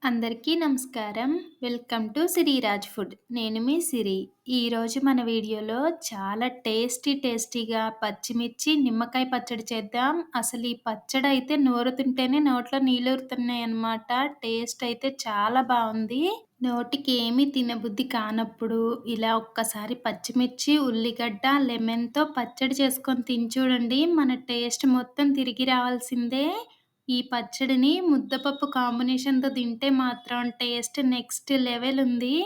అందరికీ నమస్కారం. Welcome to Siriraj food. నేను మీ సిరి. ఈరోజు మన వీడియోలో చాలా టేస్టీగా పచ్చిమిర్చి, నిమ్మకాయ పచ్చడి చేద్దాం. అసలు ఈ పచ్చడైతే నూరుతుంటేనే నోట్లో నీళ్ళూరుతున్నాయన్నమాట. టేస్ట్ అయితే చాలా బావుంది. నోటికి ఏమీ తినబుద్ధి కానప్పుడు ఇలా ఒక్కసారి పచ్చిమిర్చి, ఉల్లిగడ్డ, లెమన్‌తో పచ్చడి చేసుకొని తిని చూడండి. మన టేస్ట్ మొత్తం తిరిగి రావాల్సిందే. ఈ పచ్చడిని ముద్దపప్పు కాంబినేషన్‌తో తింటే మాత్రం టేస్ట్ నెక్స్ట్ లెవెల్ ఉంది.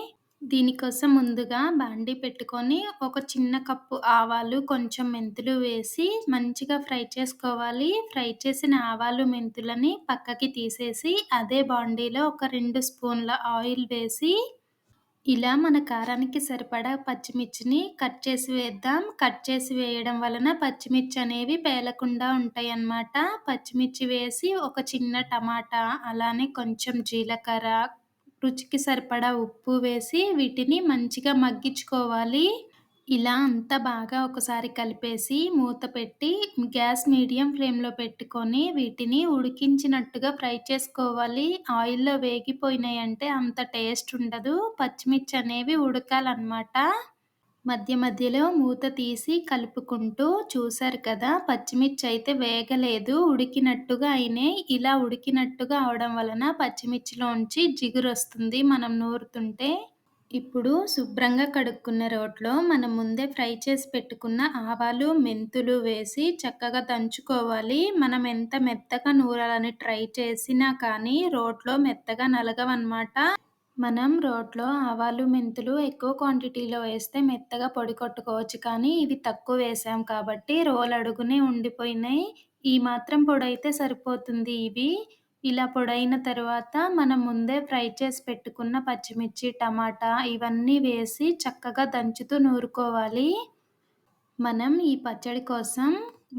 దీనికోసం ముందుగా బాండీ పెట్టుకొని ఒక చిన్న కప్పు ఆవాలు, కొంచెం మెంతులు వేసి మంచిగా ఫ్రై చేసుకోవాలి. ఫ్రై చేసిన ఆవాలు, మెంతులని పక్కకి తీసేసి అదే బాండీలో ఒక 2 స్పూన్ల ఆయిల్ వేసి ఇలా మన కారానికి సరిపడా పచ్చిమిర్చిని కట్ చేసి వేద్దాం. కట్ చేసి వేయడం వలన పచ్చిమిర్చి అనేవి పేలకుండా ఉంటాయన్నమాట. పచ్చిమిర్చి వేసి ఒక చిన్న టమాటా, అలానే కొంచెం జీలకర్ర, రుచికి సరిపడా ఉప్పు వేసి వీటిని మంచిగా మగ్గించుకోవాలి. ఇలా అంతా బాగా ఒకసారి కలిపేసి మూత పెట్టి గ్యాస్ మీడియం ఫ్లేమ్‌లో పెట్టుకొని వీటిని ఉడికించినట్టుగా ఫ్రై చేసుకోవాలి. ఆయిల్‌లో వేగిపోయినాయంటే అంత టేస్ట్ ఉండదు. పచ్చిమిర్చి అనేవి ఉడకాలన్నమాట. మధ్య మధ్యలో మూత తీసి కలుపుకుంటూ చూసారు కదా! పచ్చిమిర్చి అయితే వేగలేదు. ఉడికినట్టుగా అయినాయి. ఇలా ఉడికినట్టుగా అవడం వలన పచ్చిమిర్చిలోంచి జిగురొస్తుంది మనం నూరుతుంటే. ఇప్పుడు శుభ్రంగా కడుక్కున్న రోట్లో మనం ముందే ఫ్రై చేసి పెట్టుకున్న ఆవాలు, మెంతులు వేసి చక్కగా దంచుకోవాలి. మనం ఎంత మెత్తగా నూరాలని ట్రై చేసినా కానీ రోట్లో మెత్తగా నలగవన్నమాట. మనం రోట్లో ఆవాలు, మెంతులు ఎక్కువ క్వాంటిటీలో వేస్తే మెత్తగా పొడి కొట్టుకోవచ్చు. కానీ ఇవి తక్కువ వేసాం కాబట్టి రోలు అడుగునే ఉండిపోయినాయి. ఈ మాత్రం పొడైతే సరిపోతుంది ఇవి. ఇలా పొడైన తరువాత మనం ముందే ఫ్రై చేసి పెట్టుకున్న పచ్చిమిర్చి, టమాటా ఇవన్నీ వేసి చక్కగా దంచుతూ నూరుకోవాలి. మనం ఈ పచ్చడి కోసం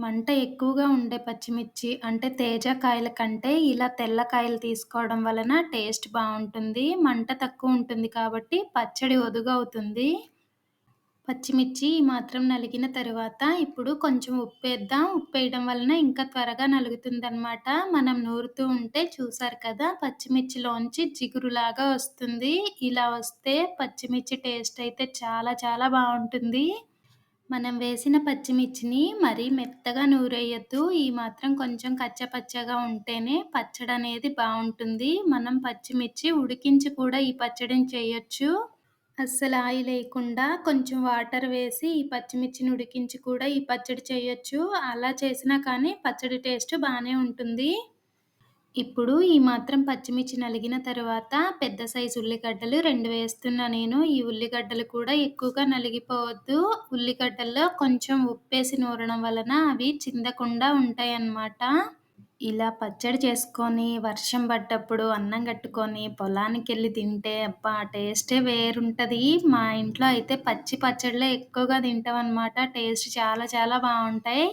మంట ఎక్కువగా ఉండే పచ్చిమిర్చి అంటే తేజ కాయల కంటే ఇలా తెల్ల కాయలు తీసుకోవడం వలన టేస్ట్ బావుంటుంది. మంట తక్కువ ఉంటుంది కాబట్టి పచ్చడి ఒదుగవుతుంది. పచ్చిమిర్చి ఈ మాత్రం నలిగిన తరువాత ఇప్పుడు కొంచెం ఉప్పేద్దాం. ఉప్పేయడం వలన ఇంకా త్వరగా నలుగుతుందనమాట. మనం నూరుతూ ఉంటే చూసారు కదా! పచ్చిమిర్చిలోంచి జిగురులాగా వస్తుంది. ఇలా వస్తే పచ్చిమిర్చి టేస్ట్ అయితే చాలా చాలా బావుంటుంది. మనం వేసిన పచ్చిమిర్చిని మరీ మెత్తగా నూరేయొద్దు. ఈ మాత్రం కొంచెం కచ్చాపచ్చాగా ఉంటేనే పచ్చడనేది బావుంటుంది. మనం పచ్చిమిర్చి ఉడికించి కూడా ఈ పచ్చడిని చేయొచ్చు. అస్సలు ఆయిలేయకుండా కొంచెం వాటర్ వేసి ఈ పచ్చిమిర్చిని ఉడికించి కూడా ఈ పచ్చడి చేయొచ్చు. అలా చేసినా కానీ పచ్చడి టేస్ట్ బానే ఉంటుంది. ఇప్పుడు ఈ మాత్రం పచ్చిమిర్చి నలిగిన తరువాత పెద్ద సైజు ఉల్లిగడ్డలు 2 వేస్తున్నా నేను. ఈ ఉల్లిగడ్డలు కూడా ఎక్కువగా నలిగిపోవద్దు. ఉల్లిగడ్డల్లో కొంచెం ఉప్పేసి నూరడం వలన అవి చిందకుండా ఉంటాయన్నమాట. ఇలా పచ్చడి చేసుకొని, వర్షం పడ్డప్పుడు అన్నం కట్టుకొని, పొలానికెళ్ళి తింటే అబ్బా! టేస్టే వేరుంటది. మా ఇంట్లో అయితే పచ్చి పచ్చళ్ళే ఎక్కువగా తింటామనమాట. టేస్ట్ చాలా చాలా బావుంటాయి.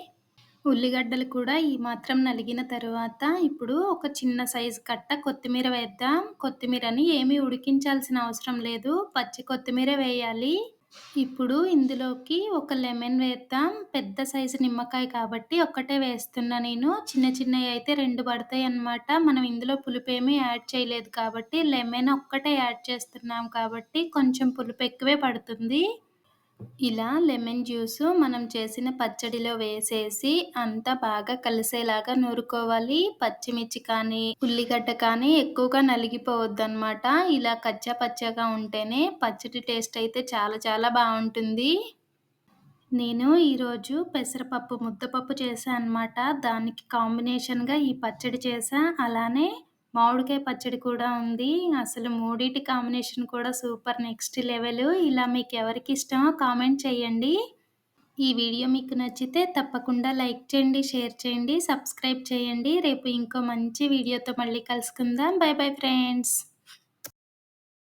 ఉల్లిగడ్డలు కూడా ఈ మాత్రం నలిగిన తరువాత ఇప్పుడు ఒక చిన్న సైజు కట్ట కొత్తిమీర వేద్దాం. కొత్తిమీరని ఏమీ ఉడికించాల్సిన అవసరం లేదు. పచ్చి కొత్తిమీరే వేయాలి. ఇప్పుడు ఇందులోకి ఒక లెమన్ వేద్దాం. పెద్ద సైజు నిమ్మకాయ కాబట్టి ఒక్కటే వేస్తున్నా నేను. చిన్న చిన్నయి అయితే 2 పడతాయన్నమాట. మనం ఇందులో పులుపేమీ యాడ్ చేయలేదు కాబట్టి లెమన్ ఒక్కటే యాడ్ చేస్తున్నాం కాబట్టి కొంచెం పులుపు ఎక్కువే పడుతుంది. ఇలా లెమన్ జ్యూసు మనం చేసిన పచ్చడిలో వేసేసి అంతా బాగా కలిసేలాగా నూరుకోవాలి. పచ్చిమిర్చి కానీ, ఉల్లిగడ్డ కానీ ఎక్కువగా నలిగిపోవద్దనమాట. ఇలా కచ్చా పచ్చాగా ఉంటేనే పచ్చడి టేస్ట్ అయితే చాలా చాలా బావుంటుంది. నేను ఈరోజు పెసరపప్పు, ముద్దపప్పు చేశా అనమాట. దానికి కాంబినేషన్‌గా ఈ పచ్చడి చేశా. అలానే మామిడికాయ పచ్చడి కూడా ఉంది. అసలు మూడిటి కాంబినేషన్ కూడా సూపర్ నెక్స్ట్ లెవెలు. ఇలా మీకెవరికిష్టమో కామెంట్ చేయండి. ఈ వీడియో మీకు నచ్చితే తప్పకుండా లైక్ చేయండి, షేర్ చేయండి, సబ్స్క్రైబ్ చేయండి. రేపు ఇంకో మంచి వీడియోతో మళ్ళీ కలుసుకుందాం. By bye friends.